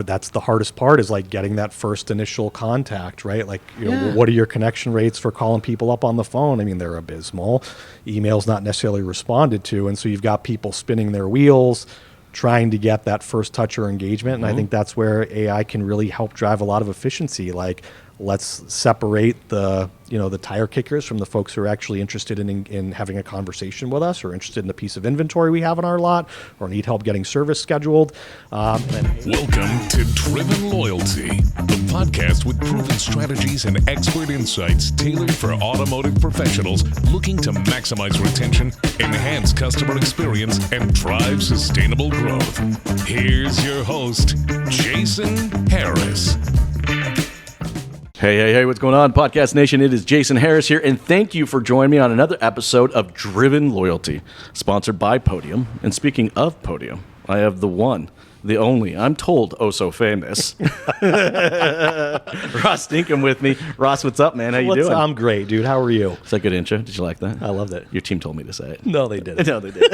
that's the hardest part, is like getting that first initial contact, right? Like, what are your connection rates for calling people up on the phone? I mean, they're abysmal. Email's not necessarily responded to. And so you've got people spinning their wheels, trying to get that first touch or engagement. And I think that's where AI can really help drive a lot of efficiency. Like, let's separate the tire kickers from the folks who are actually interested in having a conversation with us, or interested in a piece of inventory we have on our lot, or need help getting service scheduled. Welcome to Driven Loyalty, the podcast with proven strategies and expert insights tailored for automotive professionals looking to maximize retention, enhance customer experience, and drive sustainable growth. Here's your host, Jason Harris. Hey, what's going on, Podcast Nation? It is Jason Harris here, and thank you for joining me on another episode of Driven Loyalty, sponsored by Podium. And speaking of Podium, I have the one, the only, I'm told, oh so famous, Ross Tinkham with me. Ross, what's up, man? How you doing? I'm great, dude. How are you? Is that a good intro? Did you like that? I loved it. Your team told me to say it. No, they didn't. No, they did.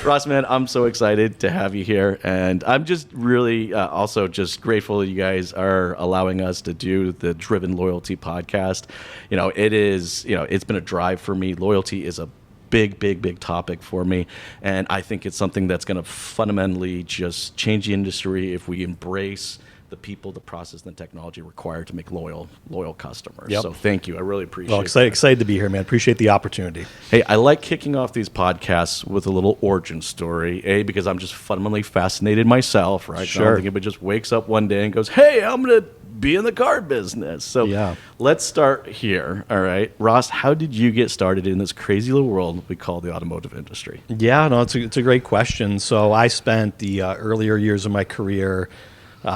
Ross, man, I'm so excited to have you here, and I'm just really also just grateful that you guys are allowing us to do the Driven Loyalty podcast. It's been a drive for me. Loyalty is a big topic for me, and I think it's something that's going to fundamentally just change the industry if we embrace the people, the process, and the technology required to make loyal customers. Yep. So thank you. I really appreciate it. Well, excited to be here, man. Appreciate the opportunity. Hey, I like kicking off these podcasts with a little origin story, because I'm just fundamentally fascinated myself, right? Sure. I don't think anybody just wakes up one day and goes, hey, I'm going to be in the car business. So Let's start here, all right? Ross, how did you get started in this crazy little world we call the automotive industry? Yeah, no, it's a great question. So I spent the earlier years of my career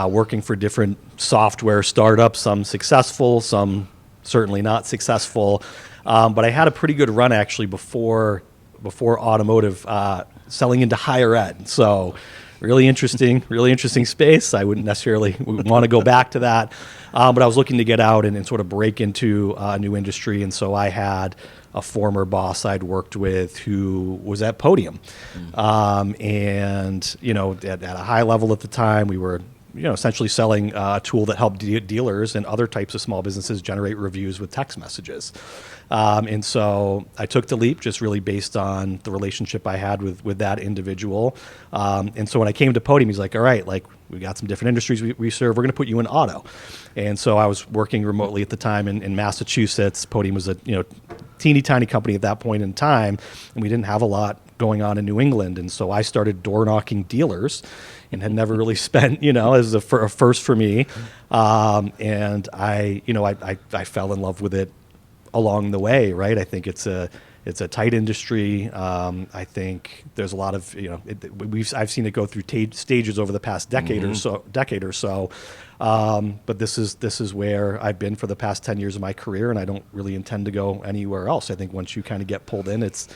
working for different software startups, some successful, some certainly not successful. But I had a pretty good run actually before automotive, selling into higher ed. So really interesting space. I wouldn't necessarily want to go back to that. But I was looking to get out and sort of break into a new industry. And so I had a former boss I'd worked with who was at Podium. And, at a high level at the time, we were essentially selling a tool that helped dealers and other types of small businesses generate reviews with text messages. And so I took the leap just really based on the relationship I had with that individual. And so when I came to Podium, he's like, all right, like we got some different industries we serve. We're going to put you in auto. And so I was working remotely at the time in Massachusetts. Podium was a teeny tiny company at that point in time, and we didn't have a lot going on in New England. And so I started door knocking dealers and had never really spent, as a first for me. And I fell in love with it along the way, right? I think it's a tight industry. I think there's a lot of, I've seen it go through stages over the past decade or so. But this is where I've been for the past 10 years of my career, and I don't really intend to go anywhere else. I think once you kind of get pulled in, it's,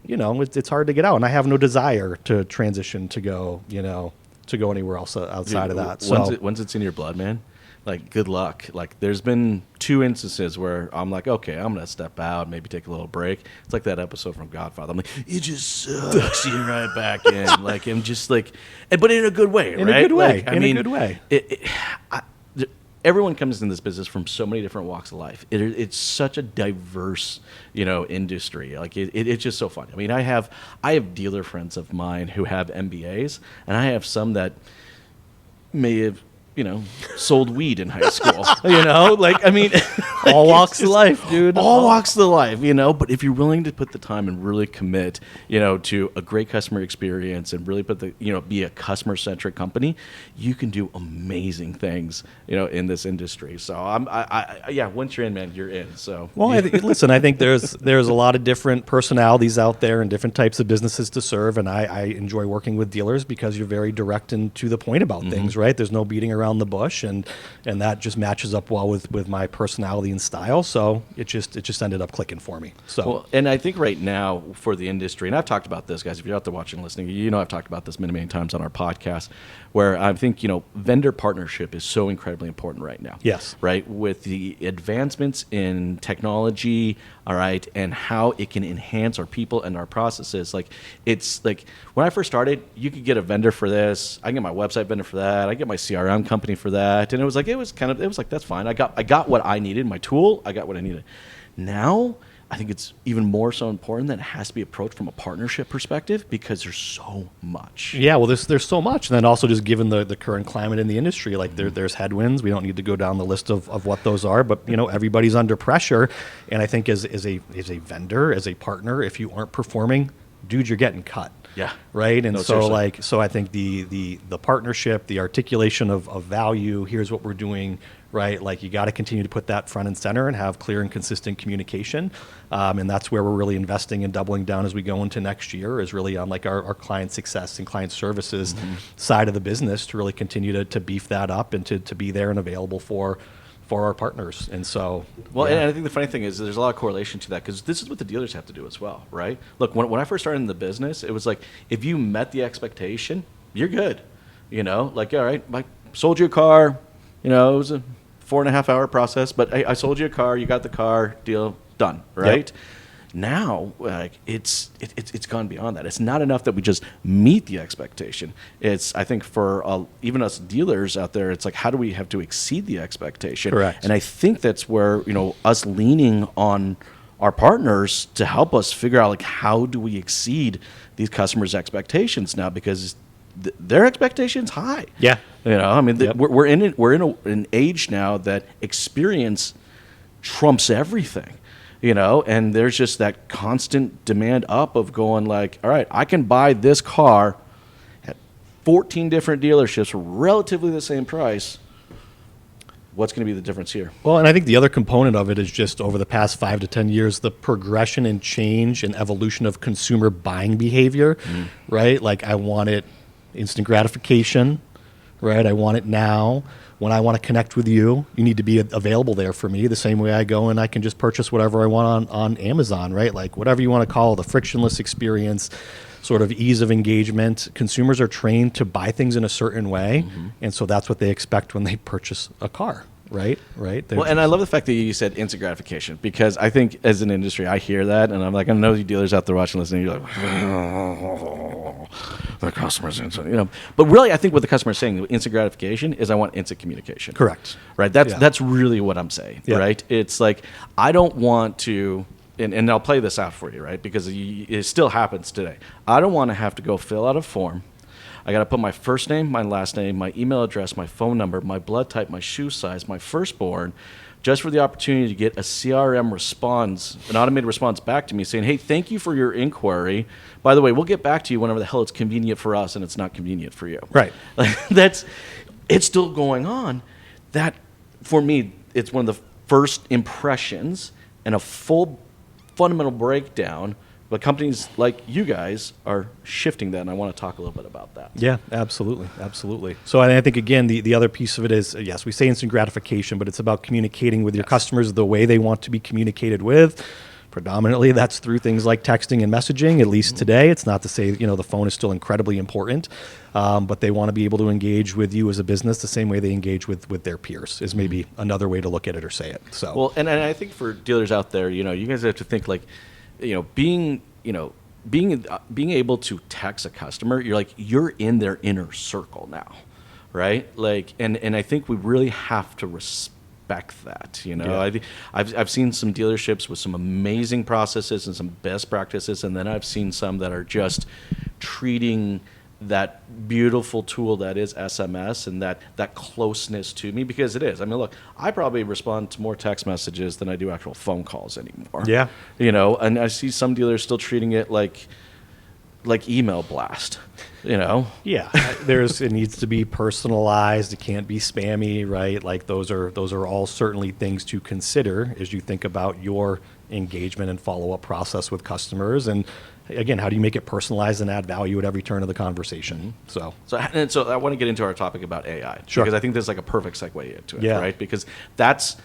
it's hard to get out, and I have no desire to transition to go anywhere else outside of that. Once it's in your blood, man, like, good luck. Like, there's been 2 instances where I'm like, okay, I'm going to step out, maybe take a little break. It's like that episode from Godfather. I'm like, it just sucks. You're right back in. Like, I'm just like, but in a good way, right? In a good way. Like, in a good way. Everyone comes in this business from so many different walks of life. It's such a diverse, industry. Like, it's just so fun. I mean, I have dealer friends of mine who have MBAs, and I have some that may have sold weed in high school, all walks of life, dude. All walks of life, but if you're willing to put the time and really commit, to a great customer experience and really be a customer centric company, you can do amazing things, in this industry. So once you're in, man, you're in. So, well, listen, I think there's a lot of different personalities out there and different types of businesses to serve. And I enjoy working with dealers because you're very direct and to the point about things, right? There's no beating around around the bush, and that just matches up well with my personality and style. So it just ended up clicking for me. So Well, and I think right now for the industry, and I've talked about this, guys, if you're out there watching and listening, you know I've talked about this many, many times on our podcast, where I think, vendor partnership is so incredibly important right now. Yes. Right? With the advancements in technology, all right, and how it can enhance our people and our processes. Like, it's like when I first started, you could get a vendor for this. I can get my website vendor for that. I get my CRM company for that. And it was like, that's fine. I got what I needed, my tool. I got what I needed. Now, I think it's even more so important that it has to be approached from a partnership perspective because there's so much. yeah, well, there's so much, and then also just given the current climate in the industry, like there's headwinds. We don't need to go down the list of what those are, but everybody's under pressure, and I think as a vendor, as a partner, if you aren't performing, dude, you're getting cut. Yeah. Right. And No, so seriously. so I think the partnership, the articulation of value, here's what we're doing, right? Like, you got to continue to put that front and center and have clear and consistent communication. And that's where we're really investing and doubling down as we go into next year, is really on like our client success and client services side of the business, to really continue to beef that up and to be there and available for our partners. And so, Well, yeah. and I think the funny thing is there's a lot of correlation to that, because this is what the dealers have to do as well, right? Look, when I first started in the business, it was like, if you met the expectation, you're good. Like, all right, I sold you a car, it was a 4.5 hour process, but I sold you a car, you got the car, deal done, right? Now, like, it's gone beyond that. It's not enough that we just meet the expectation. It's, I think, for even us dealers out there, it's like, how do we have to exceed the expectation? Correct. And I think that's where, us leaning on our partners to help us figure out, like, how do we exceed these customers' expectations now, because their expectations high. Yeah. I mean, Yep. we're in an age now that experience trumps everything. And there's just that constant demand up of going like, all right, I can buy this car at 14 different dealerships for relatively the same price. What's going to be the difference here? Well, and I think the other component of it is just over the past 5 to 10 years, the progression and change and evolution of consumer buying behavior, right? Like, I want it instant gratification, right? I want it now. When I want to connect with you, you need to be available there for me the same way I go and I can just purchase whatever I want on Amazon, right? Like, whatever you want to call it, the frictionless experience, sort of ease of engagement. Consumers are trained to buy things in a certain way, and so that's what they expect when they purchase a car, right? They're Well, and I love the fact that you said instant gratification, because I think as an industry, I hear that, and I'm like, I know you dealers out there watching, listening, you're like, the customer's instant, But really, I think what the customer is saying, instant gratification, is I want instant communication. Correct. Right? Yeah. That's really what I'm saying, Yeah. right? It's like, I don't want to, and I'll play this out for you, right? Because it still happens today. I don't want to have to go fill out a form. I got to put my first name, my last name, my email address, my phone number, my blood type, my shoe size, my firstborn, just for the opportunity to get a CRM response, an automated response back to me saying, hey, thank you for your inquiry. By the way, we'll get back to you whenever the hell it's convenient for us and it's not convenient for you. Right. It's still going on. That, for me, it's one of the first impressions and a full fundamental breakdown. But companies like you guys are shifting that, and I want to talk a little bit about that. Yeah, absolutely. So I think, again, the other piece of it is, yes, we say instant gratification, but it's about communicating with your customers the way they want to be communicated with. Predominantly, that's through things like texting and messaging, at least today. It's not to say, the phone is still incredibly important, but they want to be able to engage with you as a business the same way they engage with their peers, is maybe another way to look at it or say it. So, Well, and I think for dealers out there, you guys have to think like, being able to text a customer, you're in their inner circle now, right? Like, and I think we really have to respect that. Yeah. I've seen some dealerships with some amazing processes and some best practices, and then I've seen some that are just treating that beautiful tool that is SMS and that closeness to me, because it is. I mean, look, I probably respond to more text messages than I do actual phone calls anymore. Yeah. And I see some dealers still treating it like email blast, yeah, it needs to be personalized. It can't be spammy, right? Like, those are all certainly things to consider as you think about your engagement and follow-up process with customers. And again, how do you make it personalized and add value at every turn of the conversation? So So I want to get into our topic about AI. Sure. Because I think there's like a perfect segue into it, Yeah. right? Because that's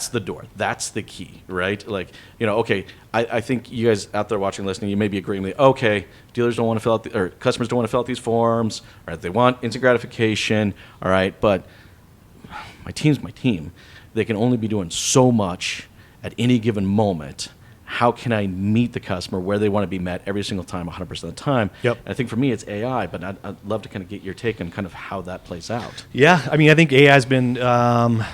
the door. That's the key, right? Like, okay, I think you guys out there watching, listening, you may be agreeing with me. Okay, dealers don't want to fill out, or customers don't want to fill out these forms, all right? They want instant gratification, all right? But my team's my team. They can only be doing so much at any given moment. How can I meet the customer where they want to be met every single time, 100% of the time? Yep. And I think for me, it's AI, but I'd love to kind of get your take on kind of how that plays out. yeah, I mean, I think AI has been, all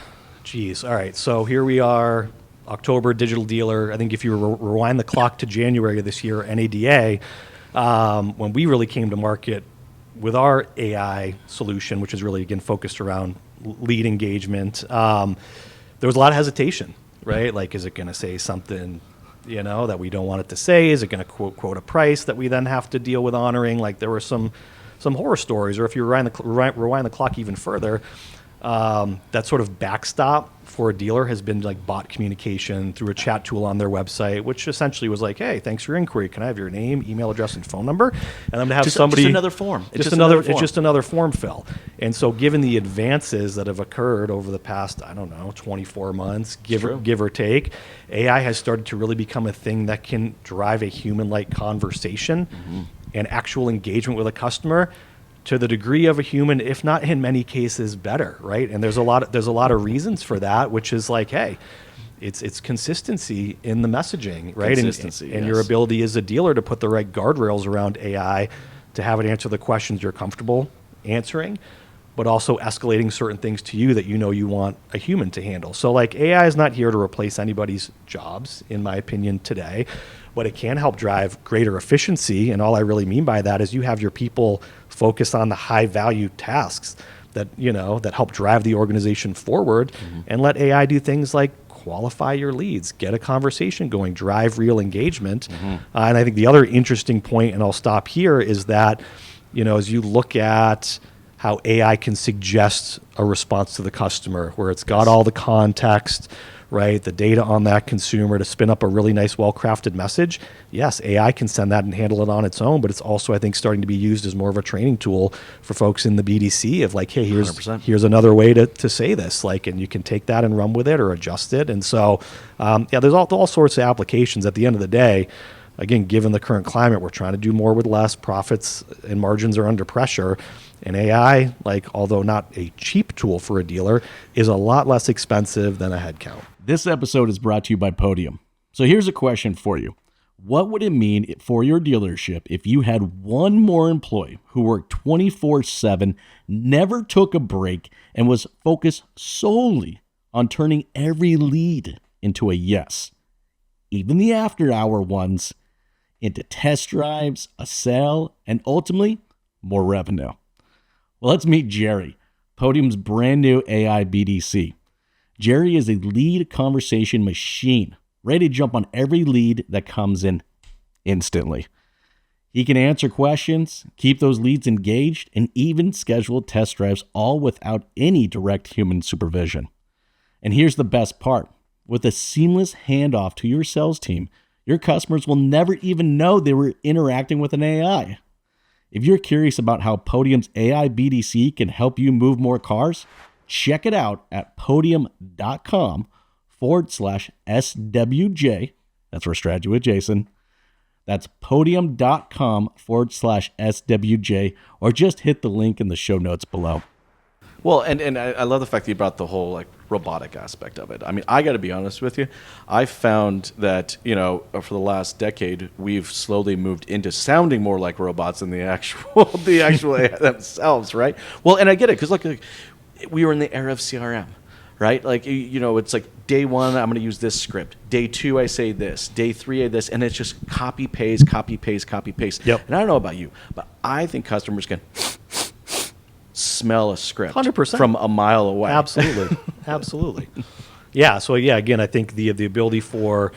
right. So here we are, October, digital dealer. I think if you rewind the clock to January of this year, NADA, when we really came to market with our AI solution, which is really, again, focused around lead engagement, there was a lot of hesitation, right? Like, is it going to say something, that we don't want it to say? Is it going to quote a price that we then have to deal with honoring? Like, there were some horror stories. Or if you rewind the clock even further, that sort of backstop for a dealer has been like bot communication through a chat tool on their website, which essentially was like, hey, thanks for your inquiry. Can I have your name, email address, and phone number? And I'm going to have somebody... Just another form. It's just another form fill. And so given the advances that have occurred over the past, 24 months, give or take, AI has started to really become a thing that can drive a human-like conversation and actual engagement with a customer to the degree of a human, if not in many cases better, right? And there's a lot of reasons for that, which is like, hey, it's consistency in the messaging, right? Consistency, and your ability as a dealer to put the right guardrails around AI to have it answer the questions you're comfortable answering, but also escalating certain things to you that you want a human to handle. So like AI is not here to replace anybody's jobs, in my opinion, today, but it can help drive greater efficiency. And all I really mean by that is you have your people focus on the high value tasks that, that help drive the organization forward, and let AI do things like qualify your leads, get a conversation going, drive real engagement. And I think the other interesting point, and I'll stop here, is that, as you look at how AI can suggest a response to the customer, where it's got all the context, right, the data on that consumer to spin up a really nice, well-crafted message. Yes, AI can send that and handle it on its own, but it's also, I think, starting to be used as more of a training tool for folks in the BDC of like, hey, here's 100%. here's another way to say this, like, and you can take that and run with it or adjust it. And so, there's all sorts of applications. At the end of the day, again, given the current climate, we're trying to do more with less. Profits and margins are under pressure. And AI, like, although not a cheap tool for a dealer, is a lot less expensive than a headcount. This episode is brought to you by Podium. So here's a question for you. What would it mean for your dealership if you had one more employee who worked 24/7, never took a break, and was focused solely on turning every lead into a yes, even the after-hour ones, into test drives, a sale, and ultimately more revenue? Well, let's meet Jerry, Podium's brand new AI BDC. Jerry is a lead conversation machine, ready to jump on every lead that comes in instantly. He can answer questions, keep those leads engaged, and even schedule test drives, all without any direct human supervision. And here's the best part. With a seamless handoff to your sales team, your customers will never even know they were interacting with an AI. If you're curious about how Podium's AI BDC can help you move more cars, check it out at podium.com/SWJ. That's our strategy with Jason. That's podium.com/SWJ, or just hit the link in the show notes below. Well, and I love the fact that you brought the whole like robotic aspect of it. I mean, I got to be honest with you. I found that, for the last decade, we've slowly moved into sounding more like robots than the actual AI themselves, right? Well, and I get it, because like we were in the era of CRM, right? Like, it's like day one, I'm going to use this script. Day two, I say this. Day three, I this. And it's just copy, paste, copy, paste, copy, paste. Yep. And I don't know about you, but I think customers can smell a script 100%. from a mile away. Absolutely. Yeah. So again, I think the ability for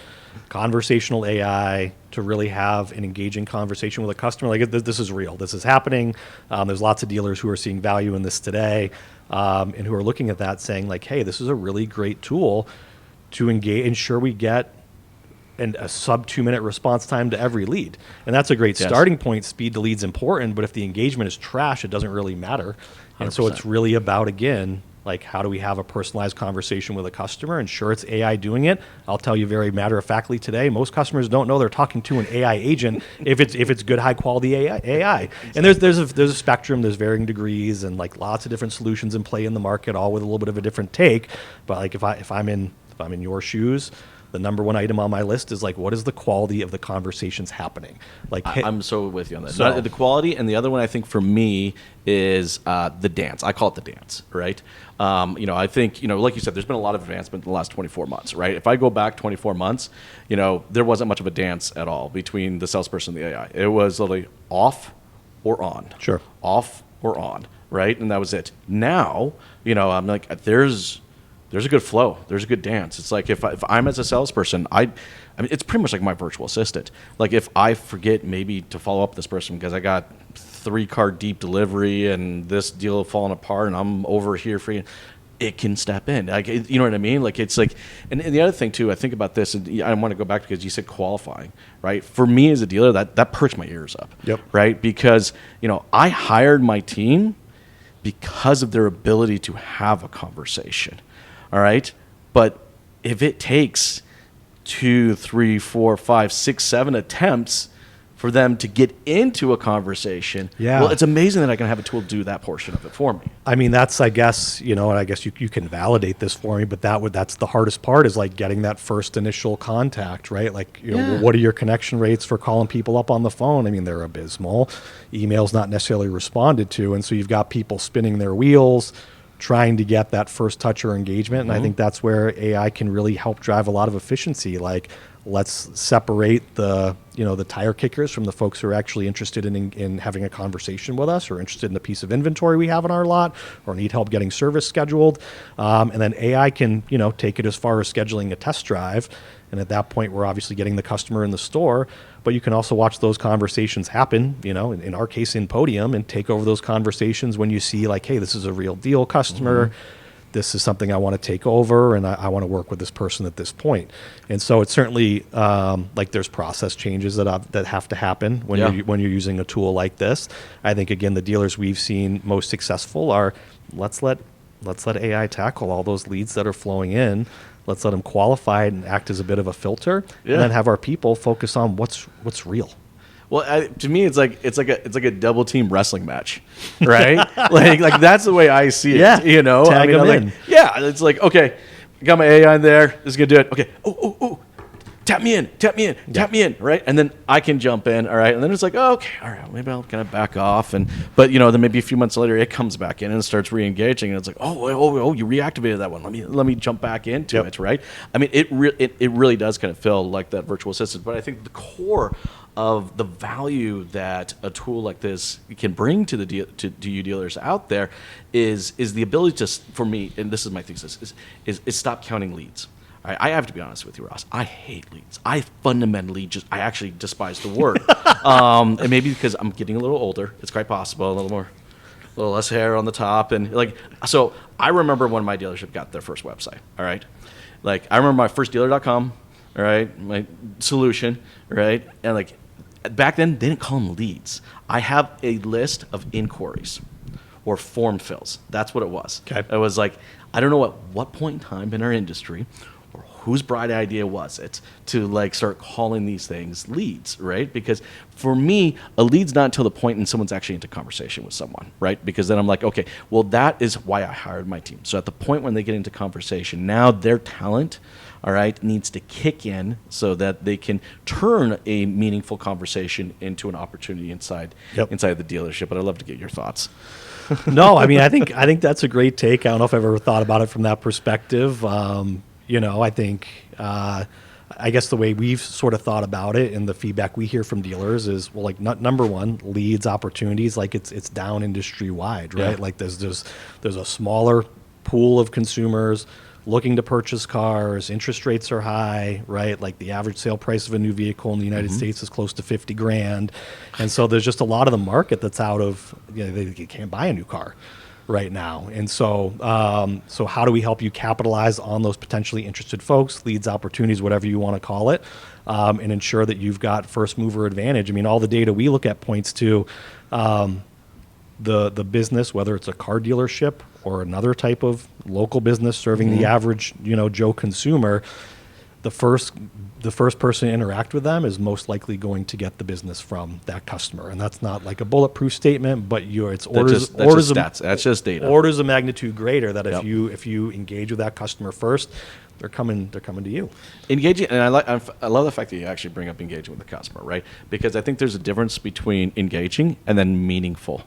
conversational AI to really have an engaging conversation with a customer, like this is real. This is happening. There's lots of dealers who are seeing value in this today, and who are looking at that saying like, hey, this is a really great tool to ensure we get and a sub 2-minute response time to every lead. And that's a great starting point. Speed to lead's important, but if the engagement is trash, it doesn't really matter. And so it's really about, again, like, how do we have a personalized conversation with a customer? And sure, it's AI doing it. I'll tell you very matter-of-factly today, most customers don't know they're talking to an AI agent if it's good, high-quality AI. And there's a spectrum, there's varying degrees, and like lots of different solutions in play in the market, all with a little bit of a different take. But like if I'm in your shoes, the number one item on my list is like, what is the quality of the conversations happening? Like, I'm so with you on that. So, the quality, and the other one I think for me is the dance. I call it the dance, right? I think, like you said, there's been a lot of advancement in the last 24 months, right? If I go back 24 months, there wasn't much of a dance at all between the salesperson and the AI. It was literally off or on. Sure. Off or on, right? And that was it. Now, I'm like, there's a good flow. There's a good dance. It's like if I'm as a salesperson, I mean, it's pretty much like my virtual assistant. Like if I forget maybe to follow up with this person because I got 3-car deep delivery and this deal falling apart and I'm over here for you, it can step in. Like, you know what I mean? Like it's like, and the other thing too, I think about this, and I want to go back because you said qualifying, right? For me as a dealer, that perks my ears up, right? Because I hired my team because of their ability to have a conversation. All right. But if it takes 2, 3, 4, 5, 6, 7 attempts for them to get into a conversation, well, it's amazing that I can have a tool do that portion of it for me. I mean, that's, I guess, and I guess you can validate this for me, but that's the hardest part is like getting that first initial contact, right? Like, what are your connection rates for calling people up on the phone? I mean, they're abysmal. Email's not necessarily responded to. And so you've got people spinning their wheels, trying to get that first touch or engagement. And I think that's where AI can really help drive a lot of efficiency. Like, let's separate the tire kickers from the folks who are actually interested in having a conversation with us or interested in the piece of inventory we have in our lot or need help getting service scheduled. And then AI can, take it as far as scheduling a test drive. And at that point, we're obviously getting the customer in the store, but you can also watch those conversations happen, in our case in Podium, and take over those conversations when you see like, hey, this is a real deal customer. This is something I want to take over, and I want to work with this person at this point. And so it's certainly like there's process changes that have to happen when you're using a tool like this. I think again, the dealers we've seen most successful are let's let AI tackle all those leads that are flowing in. Let's let them qualify and act as a bit of a filter, and then have our people focus on what's real. Well, to me, it's like a double team wrestling match, right? like that's the way I see it. Yeah, Tag them in. It's like, okay, I got my AI in there. This is gonna do it. Okay, oh, tap me in, right? And then I can jump in, all right? And then it's like, oh, okay, all right, maybe I'll kind of back off. But then maybe a few months later, it comes back in and starts re-engaging, and it's like, oh, you reactivated that one. Let me jump back into it, right? I mean, it really does kind of feel like that virtual assistant. But I think the core of the value that a tool like this can bring to to you dealers out there is the ability to, for me, and this is my thesis, is stop counting leads. All right, I have to be honest with you, Ross. I hate leads. I actually despise the word. And maybe because I'm getting a little older, it's quite possible, a little less hair on the top, and so I remember when my dealership got their first website. All right, like I remember my first dealer.com. All right, my solution. Right, and like back then they didn't call them leads. I have a list of inquiries or form fills. That's what it was. Okay. It was like, I don't know at what point in time in our industry or whose bright idea was it to like start calling these things leads, right? Because for me, a lead's not until the point when someone's actually into conversation with someone, right? Because then I'm like, okay, well, that is why I hired my team. So at the point when they get into conversation, now their talent, all right, needs to kick in so that they can turn a meaningful conversation into an opportunity inside the dealership. But I'd love to get your thoughts. No, I mean, I think that's a great take. I don't know if I've ever thought about it from that perspective. I think, I guess the way we've sort of thought about it and the feedback we hear from dealers is, well, like number one, leads, opportunities, like it's down industry wide, right? Yeah. Like there's a smaller pool of consumers looking to purchase cars. Interest rates are high, right? Like the average sale price of a new vehicle in the United States is close to $50,000. And so there's just a lot of the market that's out of, they can't buy a new car. right now. And so how do we help you capitalize on those potentially interested folks, leads, opportunities, whatever you want to call it, and ensure that you've got first mover advantage? I mean, all the data we look at points to the business, whether it's a car dealership or another type of local business serving the average, Joe consumer. The first person to interact with them is most likely going to get the business from that customer, and that's not like a bulletproof statement, but it's orders That's orders just of, stats. That's just data. orders of magnitude greater. That Yep. if you engage with that customer first, they're coming to you. Engaging, and I love the fact that you actually bring up engaging with the customer, right? Because I think there's a difference between engaging and then meaningful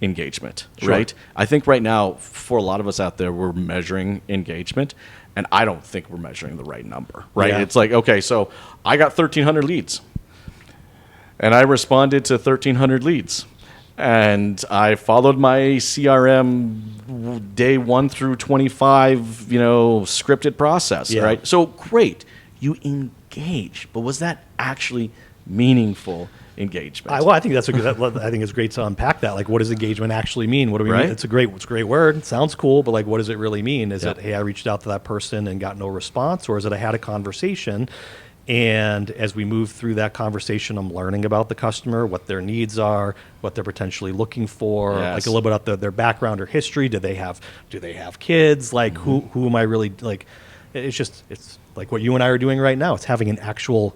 engagement, Sure. right? I think right now, for a lot of us out there, we're measuring engagement, and I don't think we're measuring the right number, right? Yeah. It's like, okay, so I got 1,300 leads, and I responded to 1,300 leads, and I followed my CRM day 1 through 25, scripted process, Yeah. right? So great, you engage, but was that actually meaningful engagement? I think I think it's great to unpack that. Like, what does engagement actually mean? What do we Right. mean? It's a great word. It sounds cool, but like, what does it really mean? Is Yeah. it, hey, I reached out to that person and got no response, or is it I had a conversation, and as we move through that conversation, I'm learning about the customer, what their needs are, what they're potentially looking for, Yes. like a little bit about their background or history. Do they have kids? Like, who am I really like? It's like what you and I are doing right now. It's having an actual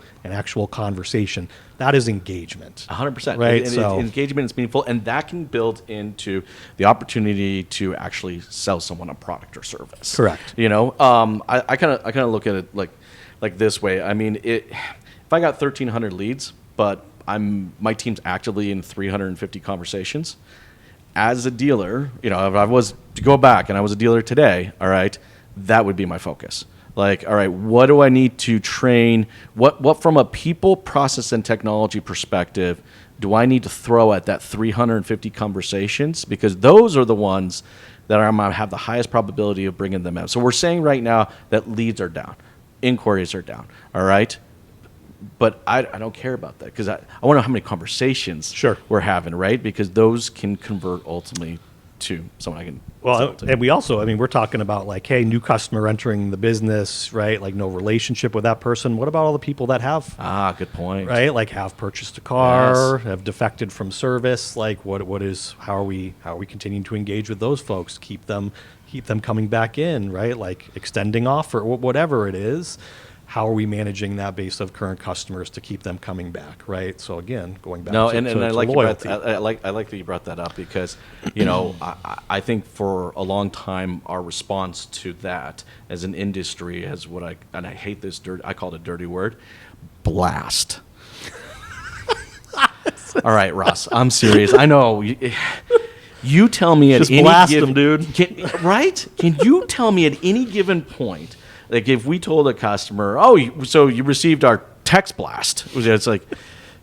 conversation. That is engagement. 100%. Right. And engagement is meaningful, and that can build into the opportunity to actually sell someone a product or service. Correct. I kind of look at it like this way. I mean, if I got 1,300 leads, but my team's actively in 350 conversations. As a dealer, if I was to go back and I was a dealer today, all right, that would be my focus. Like, all right, what do I need to train? What from a people, process, and technology perspective do I need to throw at that 350 conversations? Because those are the ones that I'm going to have the highest probability of bringing them out. So we're saying right now that leads are down, inquiries are down, all right? But I don't care about that because I want to know how many conversations Sure. we're having, right? Because those can convert ultimately to someone I can Well, sell to. and we also, we're talking about like, hey, new customer entering the business, right? Like no relationship with that person. What about all the people that have, Good point. right? Like have purchased a car, Yes. have defected from service. Like how are we continuing to engage with those folks? Keep them coming back in, right? Like extending offer, whatever it is. How are we managing that base of current customers to keep them coming back, right? So again, going back No, to, and to I like loyalty. I like that you brought that up because, I think for a long time our response to that as an industry as and I hate this I call it a dirty word, blast. All right, Ross, I'm serious. I know. You tell me at Just any blast given, them, dude. right? Can you tell me at any given point, like if we told a customer, so you received our text blast, it's like,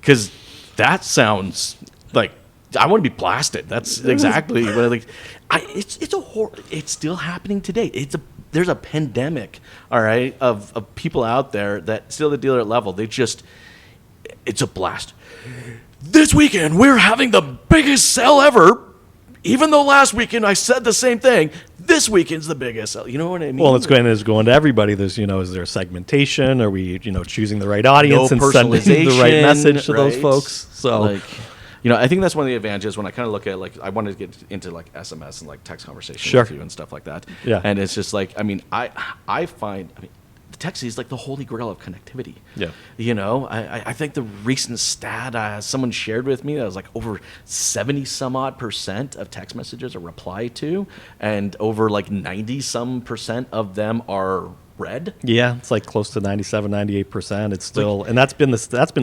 because that sounds like I want to be blasted. That's exactly what it's still happening today. There's a pandemic, all right, of people out there that still the dealer level. It's a blast. This weekend we're having the biggest sale ever. Even though last weekend I said the same thing, this weekend's the biggest sale. You know what I mean? Well, it's going to everybody. There's, is there segmentation? Are we, choosing the right audience No and sending the right personalization, message to those right? folks? So, I think that's one of the advantages when I kind of look at I wanted to get into SMS and text conversation Sure. with you and stuff like that. Yeah. And it's just I find the text is like the holy grail of connectivity. Yeah. I think the recent stat someone shared with me that was like over 70 some odd % of text messages are replied to, and over 90 some % of them are read. yeah, it's like close to 97, 98%. It's still, and that's been the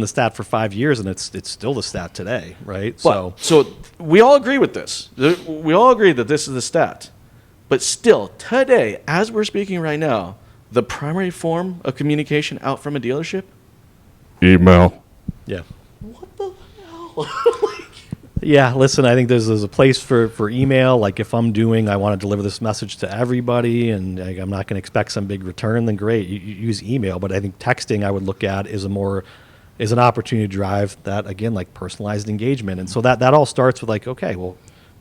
stat for 5 years, and it's still the stat today, right? So we all agree with this. We all agree that this is the stat. But still, today, as we're speaking right now, the primary form of communication out from a dealership? Email. yeah. What the hell? Yeah, listen, I think there's a place for email. Like if I want to deliver this message to everybody and I'm not going to expect some big return, then great, you use email. But I think texting I would look at is an opportunity to drive that, again, like personalized engagement. And so that all starts with okay, well,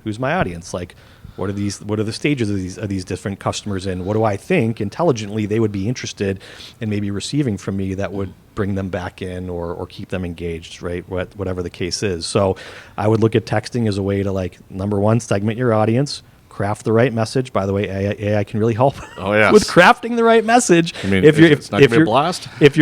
who's my audience? Like What are the stages of these different customers in? What do I think intelligently they would be interested in maybe receiving from me that would bring them back in or keep them engaged, right? Whatever the case is. So I would look at texting as a way to, like, number one, segment your audience, craft the right message. By the way, AI can really help with crafting the right message. I mean, it's not gonna be a blast. If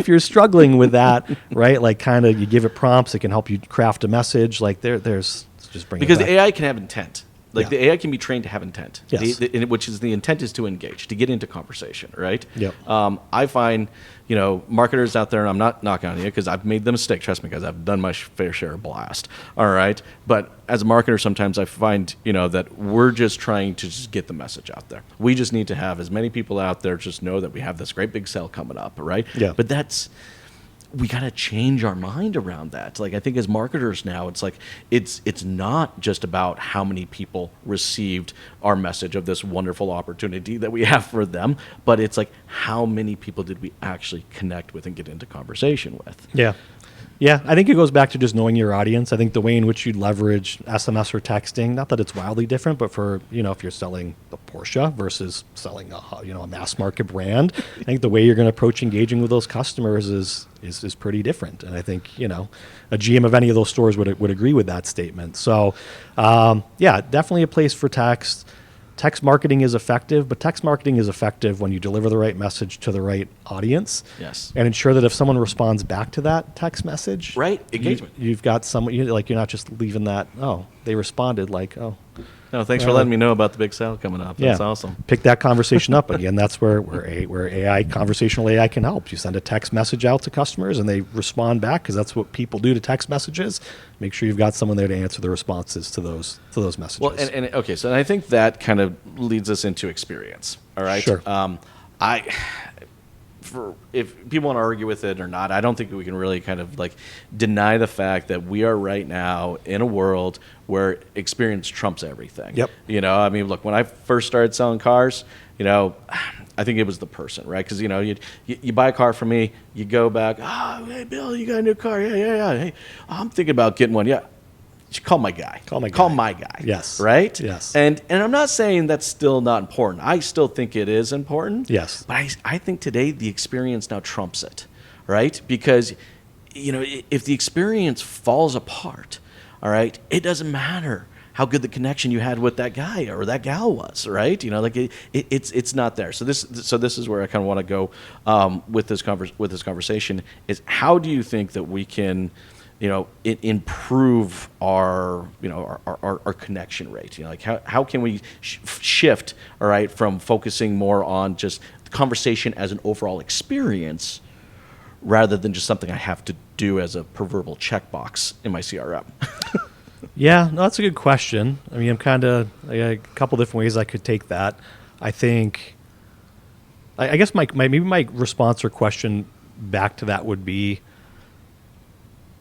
you're struggling with that, right? Like, kind of, you give it prompts, it can help you craft a message. Like, there's just bring because it back. the AI can have intent. Like, Yeah. the AI can be trained to have intent. Yes. Which is, the intent is to engage, to get into conversation, right? Yep. I find, marketers out there, and I'm not knocking on you because I've made the mistake. Trust me, guys, I've done my fair share of blast. All right. But as a marketer, sometimes I find, that we're just trying to just get the message out there. We just need to have as many people out there just know that we have this great big sale coming up, right? Yeah. But we got to change our mind around that. Like, I think as marketers now, it's like, it's not just about how many people received our message of this wonderful opportunity that we have for them, but it's like, how many people did we actually connect with and get into conversation with? Yeah. Yeah, I think it goes back to just knowing your audience. I think the way in which you leverage SMS or texting, not that it's wildly different, but for, if you're selling a Porsche versus selling a mass market brand, I think the way you're going to approach engaging with those customers is pretty different. And I think, a GM of any of those stores would agree with that statement. So, yeah, definitely a place for text. Text marketing is effective, but text marketing is effective when you deliver the right message to the right audience. Yes. And ensure that if someone responds back to that text message, Right, engagement. You've got someone, you're not just leaving that, they responded, like, No, thanks for letting me know about the big sale coming up. That's awesome. Pick that conversation up again. That's where conversational AI can help. You send a text message out to customers and they respond back, because that's what people do to text messages. Make sure you've got someone there to answer the responses to those messages. Well, okay, so I think that kind of leads us into experience. All right. Sure. If people want to argue with it or not, I don't think we can really kind of like deny the fact that we are right now in a world where experience trumps everything. Yep. I mean, look, when I first started selling cars, I think it was the person, right? Because, you buy a car from me, you go back, hey, Bill, you got a new car? Yeah. Hey, I'm thinking about getting one. Yeah. Call my guy. Call my guy. Yes. Right? Yes. And I'm not saying that's still not important. I still think it is important. Yes. But I think today the experience now trumps it, right? Because, if the experience falls apart, all right, it doesn't matter how good the connection you had with that guy or that gal was, right? It's not there. So this is where I kind of want to go with this conversation is, how do you think that we can improve our connection rate? How can we shift, all right, from focusing more on just the conversation as an overall experience rather than just something I have to do as a proverbial checkbox in my CRM? Yeah, no, that's a good question. I mean, I got a couple different ways I could take that. I think, I guess maybe my response or question back to that would be,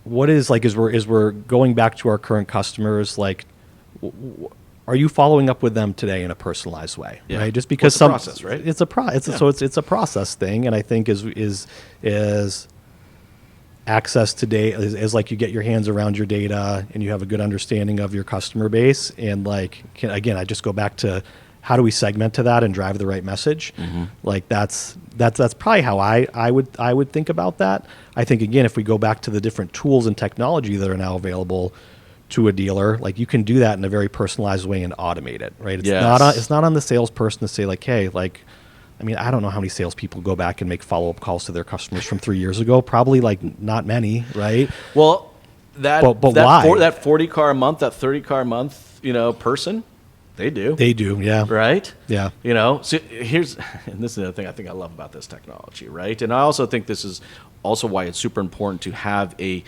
what is, like, as we're going back to our current customers, like, are you following up with them today in a personalized way? Yeah. Right? Just because Well, it's a process, right? It's a process thing, and I think is access today is like, you get your hands around your data and you have a good understanding of your customer base, and like, again, I just go back to, how do we segment to that and drive the right message? Mm-hmm. Like, that's probably how I would think about that. I think, again, if we go back to the different tools and technology that are now available to a dealer, like, you can do that in a very personalized way and automate it, right? It's not on the salesperson to say, like, hey, like, I mean, I don't know how many salespeople go back and make follow-up calls to their customers from 3 years ago. Probably, like, not many, right? Well, but why? That 40 car a month, that 30 car a month, person, they do. They do, yeah. Right? Yeah. So and this is another thing I think I love about this technology, right? And I also think this is also why it's super important to have a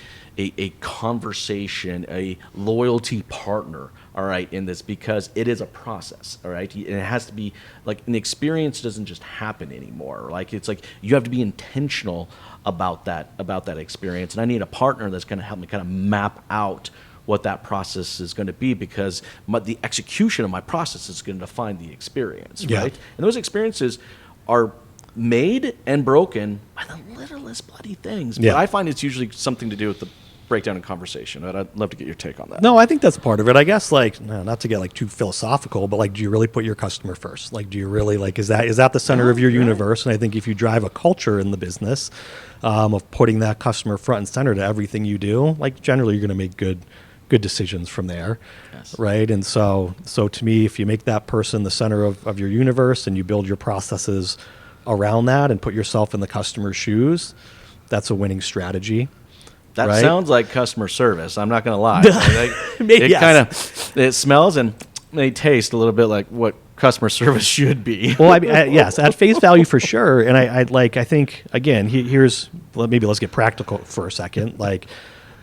conversation, a loyalty partner, all right, in this, because it is a process, all right? And it has to be, like, an experience doesn't just happen anymore. Like, it's like, you have to be intentional about that experience. And I need a partner that's going to help me kind of map out what that process is going to be, because the execution of my process is going to define the experience, Yeah. right? And those experiences are made and broken by the littlest bloody things. But Yeah. I find it's usually something to do with the breakdown in conversation. I'd love to get your take on that. No, I think that's part of it. I guess not to get like too philosophical, but like, do you really put your customer first? Like, do you really like, is that the center of your universe? And I think if you drive a culture in the business of putting that customer front and center to everything you do, like generally you're going to make good decisions from there. Yes. Right. And so to me, if you make that person the center of your universe and you build your processes around that and put yourself in the customer's shoes, that's a winning strategy. That right? sounds like customer service. I'm not going to lie. It smells and may taste a little bit like what customer service should be. Well, I mean, yes, at face value for sure. And I think again, let's get practical for a second. Like,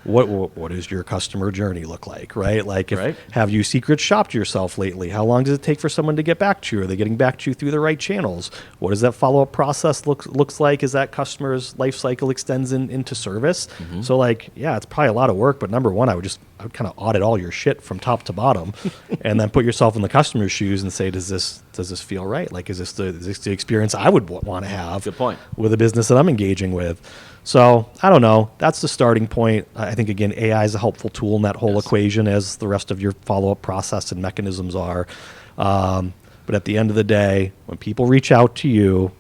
what does your customer journey look like, right? Like, have you secret shopped yourself lately? How long does it take for someone to get back to you? Are they getting back to you through the right channels? What does that follow-up process looks like as that customer's life cycle extends into service? Mm-hmm. So, like, yeah, it's probably a lot of work, but number one, I would kind of audit all your shit from top to bottom, and then put yourself in the customer's shoes and say, does this feel right? Like, is this the experience I would want to have? Good point. With a business that I'm engaging with? So I don't know. That's the starting point. I think, again, AI is a helpful tool in that whole equation, as the rest of your follow-up process and mechanisms are. But at the end of the day, when people reach out to you,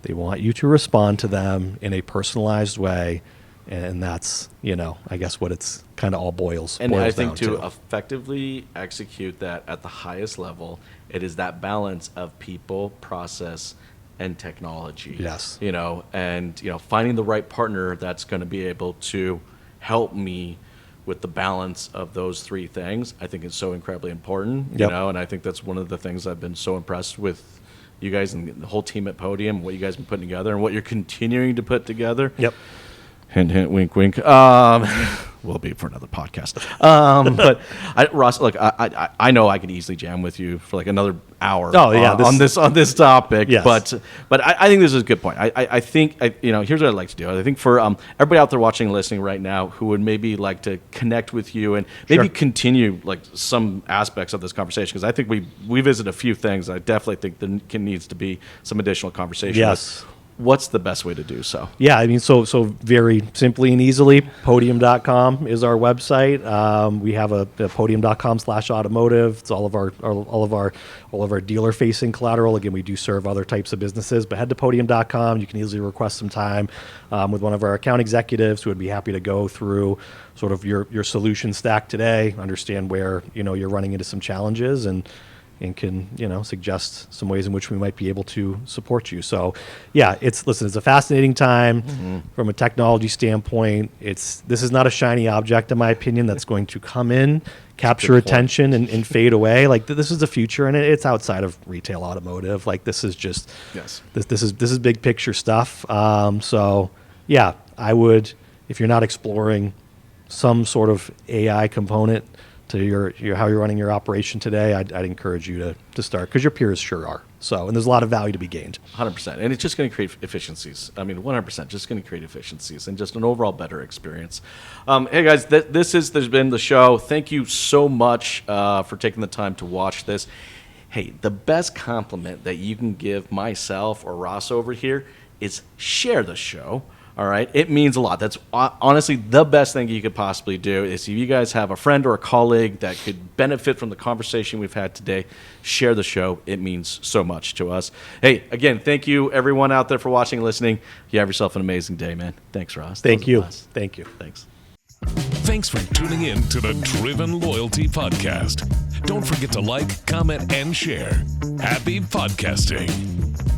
they want you to respond to them in a personalized way. And that's, I guess what it's kind of all boils And I think down to to. effectively execute that at the highest level, it is that balance of people, process, and technology. Yes. And finding the right partner that's going to be able to help me with the balance of those three things, I think is so incredibly important. Yep. And I think that's one of the things I've been so impressed with you guys and the whole team at Podium, what you guys have been putting together and what you're continuing to put together. Yep. Hint, hint, wink, wink. Will be for another podcast. But Ross, look, I know I could easily jam with you for like another hour. Oh, yeah, on this topic. Yes. But I think this is a good point. I think here's what I'd like to do. I think for everybody out there watching and listening right now who would maybe like to connect with you and maybe continue like some aspects of this conversation, because I think we visited a few things. I definitely think there needs to be some additional conversation. Yes. What's the best way to do so? Yeah, I mean, so very simply and easily, podium.com is our website. We have a podium.com/automotive. It's all of our dealer facing collateral. Again, we do serve other types of businesses, but head to podium.com. You can easily request some time with one of our account executives who would be happy to go through sort of your solution stack today, understand where you're running into some challenges, and can suggest some ways in which we might be able to support you. So yeah, it's a fascinating time from a technology standpoint. This is not a shiny object, in my opinion, that's going to come in, capture attention and fade away. Like, this is the future, and it's outside of retail automotive. Like, this is just this is big picture stuff. So yeah, I would, if you're not exploring some sort of AI component to your how you're running your operation today, I'd encourage you to start, because your peers sure are. So, and there's a lot of value to be gained. 100%. And it's just going to create efficiencies. I mean, 100%, just going to create efficiencies and just an overall better experience. Hey guys, there's been the show. Thank you so much for taking the time to watch this. Hey, the best compliment that you can give myself or Ross over here is share the show. All right. It means a lot. That's honestly the best thing you could possibly do is if you guys have a friend or a colleague that could benefit from the conversation we've had today, share the show. It means so much to us. Hey, again, thank you everyone out there for watching and listening. You have yourself an amazing day, man. Thanks, Ross. Thank you. Thank you. Thanks. Thanks for tuning in to the Driven Loyalty Podcast. Don't forget to like, comment, and share. Happy podcasting.